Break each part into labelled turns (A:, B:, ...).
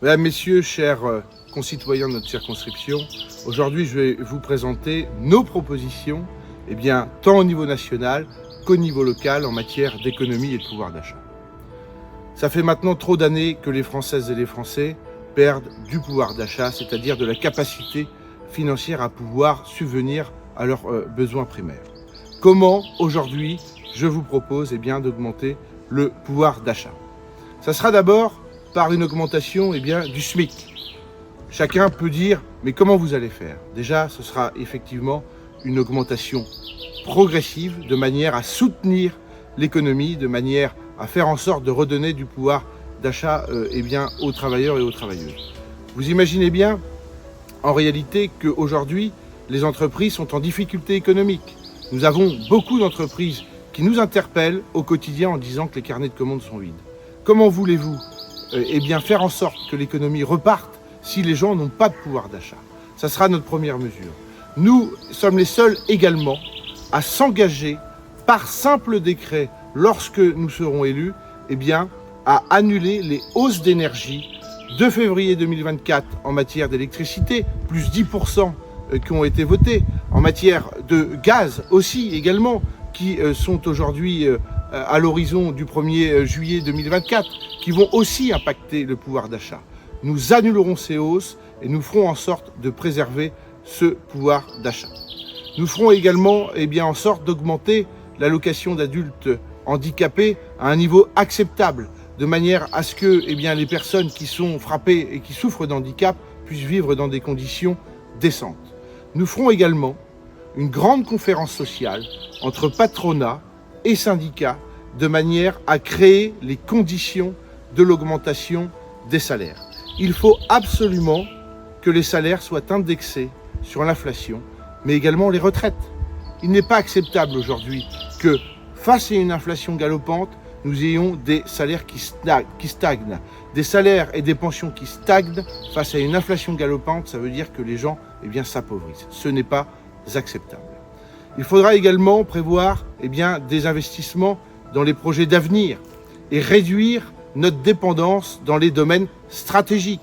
A: Mesdames, Messieurs, chers concitoyens de notre circonscription, aujourd'hui je vais vous présenter nos propositions, tant au niveau national qu'au niveau local en matière d'économie et de pouvoir d'achat. Ça fait maintenant trop d'années que les Françaises et les Français perdent du pouvoir d'achat, c'est-à-dire de la capacité financière à pouvoir subvenir à leurs besoins primaires. Comment aujourd'hui je vous propose d'augmenter le pouvoir d'achat? Ça sera d'abord par une augmentation du SMIC. Chacun peut dire, mais comment vous allez faire? Déjà, ce sera effectivement une augmentation progressive, de manière à soutenir l'économie, de manière à faire en sorte de redonner du pouvoir d'achat aux travailleurs et aux travailleuses. Vous imaginez bien, en réalité, qu'aujourd'hui, les entreprises sont en difficulté économique. Nous avons beaucoup d'entreprises qui nous interpellent au quotidien en disant que les carnets de commandes sont vides. Comment voulez-vous faire en sorte que l'économie reparte si les gens n'ont pas de pouvoir d'achat? Ça sera notre première mesure. Nous sommes les seuls également à s'engager par simple décret, lorsque nous serons élus, à annuler les hausses d'énergie de février 2024 en matière d'électricité, plus 10% qui ont été votés, en matière de gaz aussi également, qui sont aujourd'hui à l'horizon du 1er juillet 2024, qui vont aussi impacter le pouvoir d'achat. Nous annulerons ces hausses et nous ferons en sorte de préserver ce pouvoir d'achat. Nous ferons également en sorte d'augmenter l'allocation d'adultes handicapés à un niveau acceptable, de manière à ce que les personnes qui sont frappées et qui souffrent d'handicap puissent vivre dans des conditions décentes. Nous ferons également une grande conférence sociale entre patronat et syndicats, de manière à créer les conditions de l'augmentation des salaires. Il faut absolument que les salaires soient indexés sur l'inflation, mais également les retraites. Il n'est pas acceptable aujourd'hui que, face à une inflation galopante, nous ayons des salaires qui stagnent. Des salaires et des pensions qui stagnent face à une inflation galopante, ça veut dire que les gens s'appauvrissent. Ce n'est pas acceptable. Il faudra également prévoir des investissements dans les projets d'avenir et réduire notre dépendance dans les domaines stratégiques.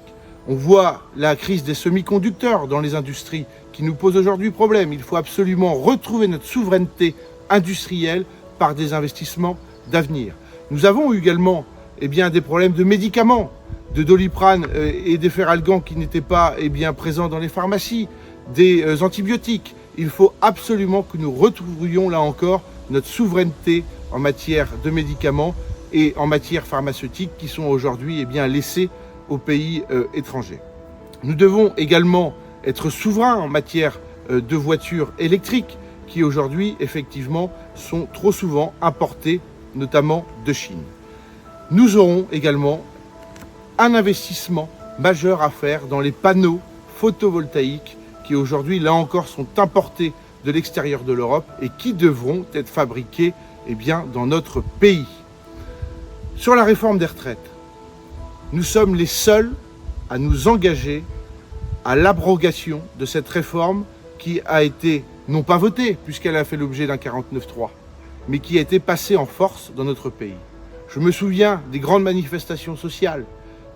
A: On voit la crise des semi-conducteurs dans les industries qui nous pose aujourd'hui problème. Il faut absolument retrouver notre souveraineté industrielle par des investissements d'avenir. Nous avons également des problèmes de médicaments, de Doliprane et d'Efferalgan qui n'étaient pas présents dans les pharmacies, des antibiotiques. Il faut absolument que nous retrouvions là encore notre souveraineté en matière de médicaments et en matière pharmaceutique qui sont aujourd'hui laissés aux pays étrangers. Nous devons également être souverains en matière de voitures électriques qui aujourd'hui effectivement sont trop souvent importées, notamment de Chine. Nous aurons également un investissement majeur à faire dans les panneaux photovoltaïques qui aujourd'hui, là encore, sont importés de l'extérieur de l'Europe et qui devront être fabriqués dans notre pays. Sur la réforme des retraites, nous sommes les seuls à nous engager à l'abrogation de cette réforme qui a été, non pas votée, puisqu'elle a fait l'objet d'un 49.3, mais qui a été passée en force dans notre pays. Je me souviens des grandes manifestations sociales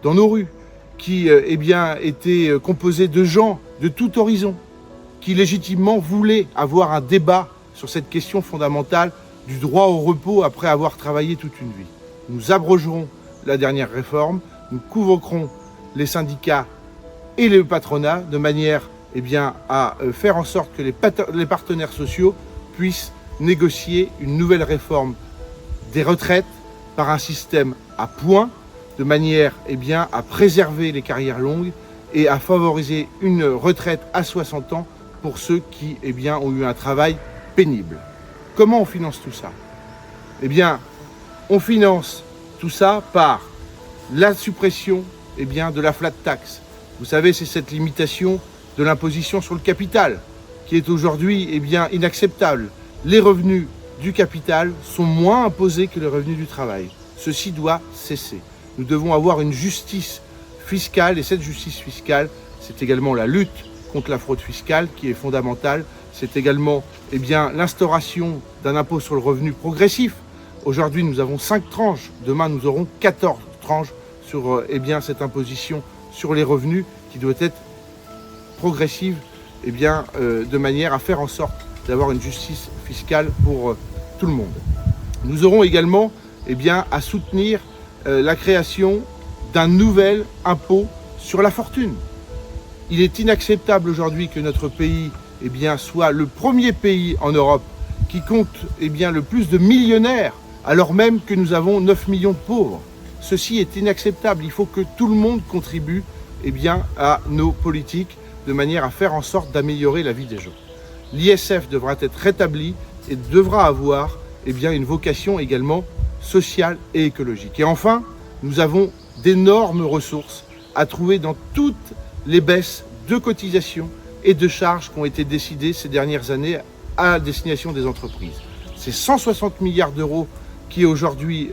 A: dans nos rues, qui étaient composées de gens de tout horizon, qui légitimement voulaient avoir un débat sur cette question fondamentale du droit au repos après avoir travaillé toute une vie. Nous abrogerons la dernière réforme, nous convoquerons les syndicats et le patronat de manière à faire en sorte que les partenaires sociaux puissent négocier une nouvelle réforme des retraites par un système à points, de manière à préserver les carrières longues et à favoriser une retraite à 60 ans pour ceux qui ont eu un travail pénible. Comment on finance tout ça? On finance tout ça par la suppression de la flat tax. Vous savez, c'est cette limitation de l'imposition sur le capital qui est aujourd'hui inacceptable. Les revenus du capital sont moins imposés que les revenus du travail. Ceci doit cesser. Nous devons avoir une justice fiscale et cette justice fiscale, c'est également la lutte contre la fraude fiscale qui est fondamentale. C'est également l'instauration d'un impôt sur le revenu progressif. Aujourd'hui, nous avons 5 tranches. Demain, nous aurons 14 tranches sur cette imposition sur les revenus qui doit être progressive de manière à faire en sorte d'avoir une justice fiscale pour tout le monde. Nous aurons également à soutenir la création d'un nouvel impôt sur la fortune. Il est inacceptable aujourd'hui que notre pays soit le premier pays en Europe qui compte le plus de millionnaires, alors même que nous avons 9 millions de pauvres. Ceci est inacceptable. Il faut que tout le monde contribue à nos politiques de manière à faire en sorte d'améliorer la vie des gens. L'ISF devra être rétabli et devra avoir une vocation également sociale et écologique. Et enfin, nous avons d'énormes ressources à trouver dans toutes les baisses de cotisations et de charges qui ont été décidées ces dernières années à destination des entreprises. Ces 160 milliards d'euros qui aujourd'hui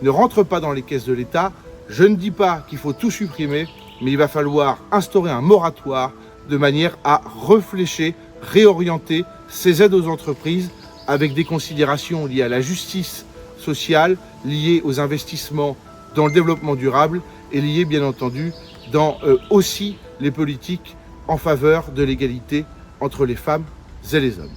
A: ne rentrent pas dans les caisses de l'État. Je ne dis pas qu'il faut tout supprimer, mais il va falloir instaurer un moratoire de manière à réfléchir, réorienter ces aides aux entreprises avec des considérations liées à la justice sociale, liées aux investissements dans le développement durable et liées bien entendu dans aussi les politiques en faveur de l'égalité entre les femmes et les hommes.